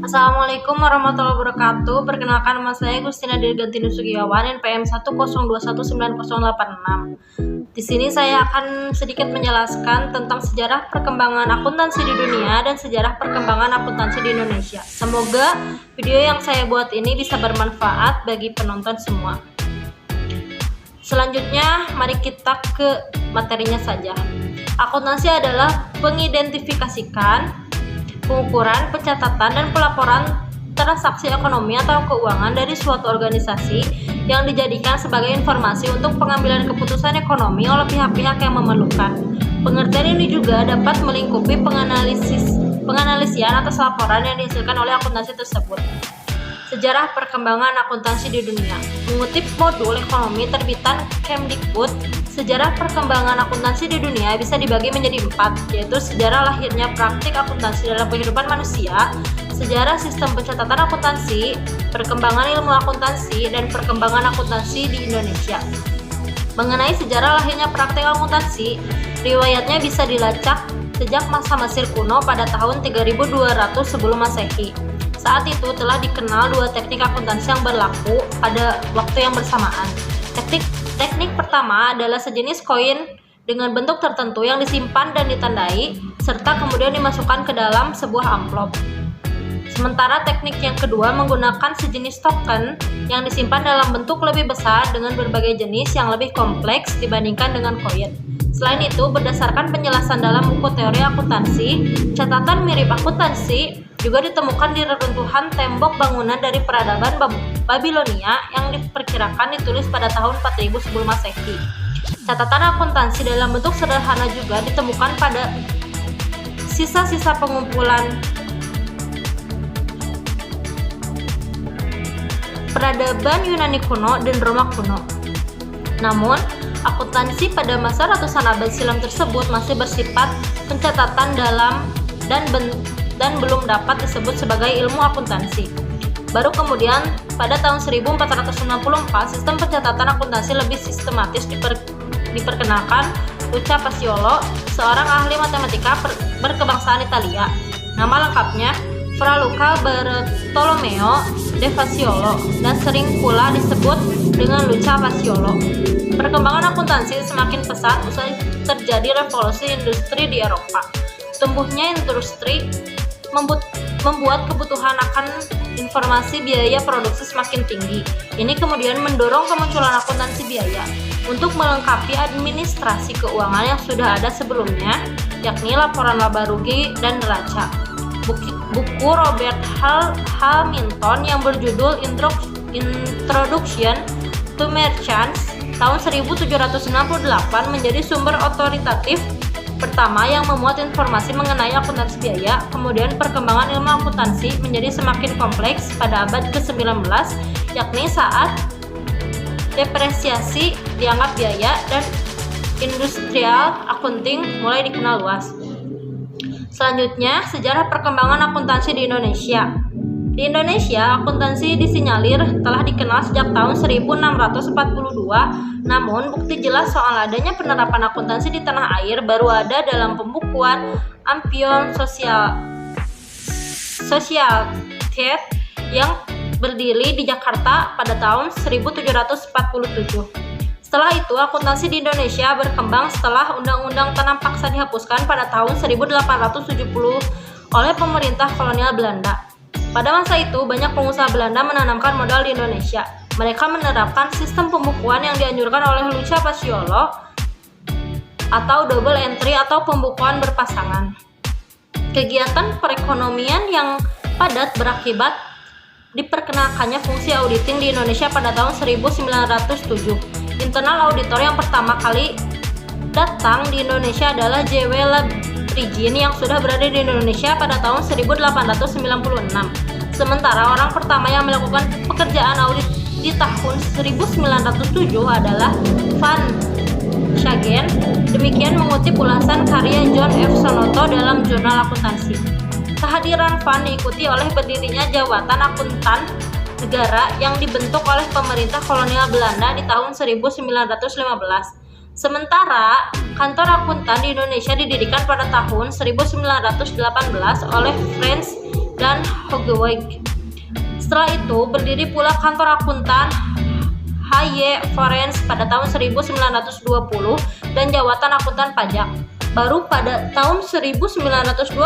Assalamualaikum warahmatullahi wabarakatuh. Perkenalkan, nama saya Gustina Dirgantinus Sugiawan, NPM 1021986. Di sini saya akan sedikit menjelaskan tentang sejarah perkembangan akuntansi di dunia dan sejarah perkembangan akuntansi di Indonesia. Semoga video yang saya buat ini bisa bermanfaat bagi penonton semua. Selanjutnya, mari kita ke materinya saja. Akuntansi adalah mengidentifikasikan, pengukuran, pencatatan, dan pelaporan transaksi ekonomi atau keuangan dari suatu organisasi yang dijadikan sebagai informasi untuk pengambilan keputusan ekonomi oleh pihak-pihak yang memerlukan. Pengertian ini juga dapat melingkupi penganalisian atas laporan yang dihasilkan oleh akuntansi tersebut. Sejarah perkembangan akuntansi di dunia. Mengutip modul ekonomi terbitan Kemdikbud, sejarah perkembangan akuntansi di dunia bisa dibagi menjadi 4, yaitu sejarah lahirnya praktik akuntansi dalam kehidupan manusia, sejarah sistem pencatatan akuntansi, perkembangan ilmu akuntansi, dan perkembangan akuntansi di Indonesia. Mengenai sejarah lahirnya praktik akuntansi, riwayatnya bisa dilacak sejak masa Mesir kuno pada tahun 3200 sebelum Masehi. Saat itu telah dikenal dua teknik akuntansi yang berlaku pada waktu yang bersamaan. Teknik pertama adalah sejenis koin dengan bentuk tertentu yang disimpan dan ditandai, serta kemudian dimasukkan ke dalam sebuah amplop. Sementara teknik yang kedua menggunakan sejenis token yang disimpan dalam bentuk lebih besar dengan berbagai jenis yang lebih kompleks dibandingkan dengan koin. Selain itu, berdasarkan penjelasan dalam buku teori akuntansi, catatan mirip akuntansi juga ditemukan di reruntuhan tembok bangunan dari peradaban Babilonia yang diperkirakan ditulis pada tahun 4000 sebelum Masehi. Catatan akuntansi dalam bentuk sederhana juga ditemukan pada sisa-sisa pengumpulan peradaban Yunani kuno dan Roma kuno. Namun, akuntansi pada masa ratusan abad silam tersebut masih bersifat pencatatan dan belum dapat disebut sebagai ilmu akuntansi. Baru kemudian pada tahun 1494 sistem pencatatan akuntansi lebih sistematis diperkenalkan Luca Paciolo, seorang ahli matematika berkebangsaan Italia. Nama lengkapnya Fra Luca Bartolomeo de Paciolo dan sering pula disebut dengan Luca Paciolo. Perkembangan akuntansi semakin pesat usai terjadi revolusi industri di Eropa. Tumbuhnya industri membuat kebutuhan akan informasi biaya produksi semakin tinggi. Ini kemudian mendorong kemunculan akuntansi biaya untuk melengkapi administrasi keuangan yang sudah ada sebelumnya, yakni laporan laba rugi dan neraca. Buku Robert Hamilton yang berjudul Introduction to Merchants tahun 1768 menjadi sumber otoritatif pertama yang memuat informasi mengenai akuntansi biaya. Kemudian perkembangan ilmu akuntansi menjadi semakin kompleks pada abad ke-19, yakni saat depresiasi dianggap biaya dan industrial accounting mulai dikenal luas. Selanjutnya, sejarah perkembangan akuntansi di Indonesia. Di Indonesia, akuntansi disinyalir telah dikenal sejak tahun 1642, namun bukti jelas soal adanya penerapan akuntansi di tanah air baru ada dalam pembukuan Ampion Societat yang berdiri di Jakarta pada tahun 1747. Setelah itu, akuntansi di Indonesia berkembang setelah Undang-Undang Tanam Paksa dihapuskan pada tahun 1870 oleh pemerintah kolonial Belanda. Pada masa itu, banyak pengusaha Belanda menanamkan modal di Indonesia. Mereka menerapkan sistem pembukuan yang dianjurkan oleh Luca Paciolo atau double entry atau pembukuan berpasangan. Kegiatan perekonomian yang padat berakibat diperkenalkannya fungsi auditing di Indonesia pada tahun 1907. Internal auditor yang pertama kali datang di Indonesia adalah J.W. Labridgin yang sudah berada di Indonesia pada tahun 1896. Sementara orang pertama yang melakukan pekerjaan audit di tahun 1907 adalah Van Schagen. Demikian mengutip ulasan karya John F. Sonoto dalam Jurnal Akuntansi. Kehadiran Van diikuti oleh berdirinya Jabatan Akuntan Negara yang dibentuk oleh pemerintah kolonial Belanda di tahun 1915. Sementara kantor akuntan di Indonesia didirikan pada tahun 1918 oleh Frans dan Hogeweig. Setelah itu berdiri pula kantor akuntan H.Y. Forens pada tahun 1920 dan jawatan akuntan pajak. Baru pada tahun 1929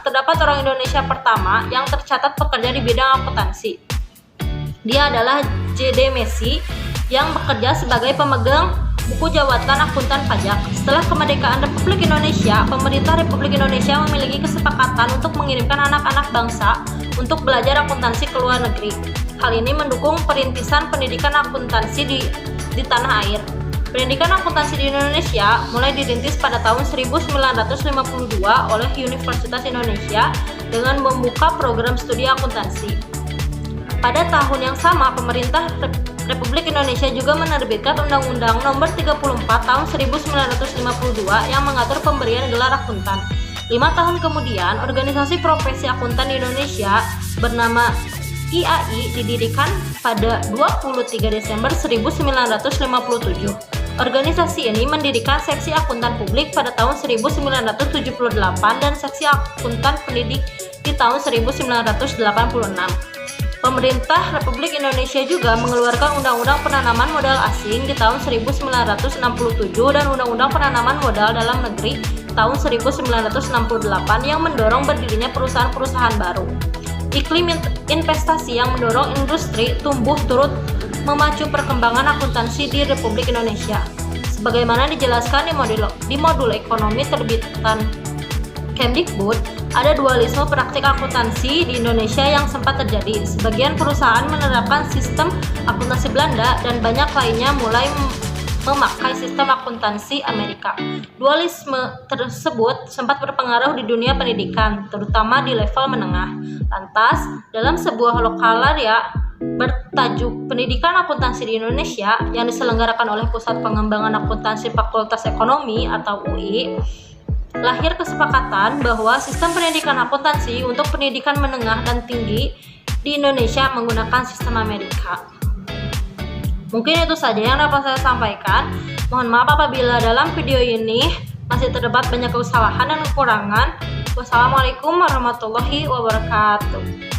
terdapat orang Indonesia pertama yang tercatat bekerja di bidang akuntansi. Dia adalah J.D. Messi yang bekerja sebagai pemegang buku jawatan akuntan pajak. Setelah kemerdekaan Republik Indonesia, pemerintah Republik Indonesia memiliki kesepakatan untuk mengirimkan anak-anak bangsa untuk belajar akuntansi ke luar negeri. Hal ini mendukung perintisan pendidikan akuntansi di tanah air. Pendidikan akuntansi di Indonesia mulai dirintis pada tahun 1952 oleh Universitas Indonesia dengan membuka program studi akuntansi. Pada tahun yang sama, pemerintah Republik Indonesia juga menerbitkan Undang-Undang Nomor 34 Tahun 1952 yang mengatur pemberian gelar akuntan. 5 tahun kemudian, organisasi profesi akuntan di Indonesia bernama IAI didirikan pada 23 Desember 1957. Organisasi ini mendirikan seksi akuntan publik pada tahun 1978 dan seksi akuntan pendidik di tahun 1986. Pemerintah Republik Indonesia juga mengeluarkan Undang-Undang Penanaman Modal Asing di tahun 1967 dan Undang-Undang Penanaman Modal Dalam Negeri tahun 1968 yang mendorong berdirinya perusahaan-perusahaan baru. Iklim investasi yang mendorong industri tumbuh turut memacu perkembangan akuntansi di Republik Indonesia. Sebagaimana dijelaskan di modul ekonomi terbitan Kemdikbud, ada dualisme praktik akuntansi di Indonesia yang sempat terjadi. Sebagian perusahaan menerapkan sistem akuntansi Belanda dan banyak lainnya mulai memakai sistem akuntansi Amerika. Dualisme tersebut sempat berpengaruh di dunia pendidikan, terutama di level menengah. Lantas, dalam sebuah lokalarya bertajuk Pendidikan Akuntansi di Indonesia yang diselenggarakan oleh Pusat Pengembangan Akuntansi Fakultas Ekonomi atau UI, lahir kesepakatan bahwa sistem pendidikan akuntansi untuk pendidikan menengah dan tinggi di Indonesia menggunakan sistem Amerika. Mungkin itu saja yang dapat saya sampaikan. Mohon maaf apabila dalam video ini masih terdapat banyak kesalahan dan kekurangan. Wassalamualaikum warahmatullahi wabarakatuh.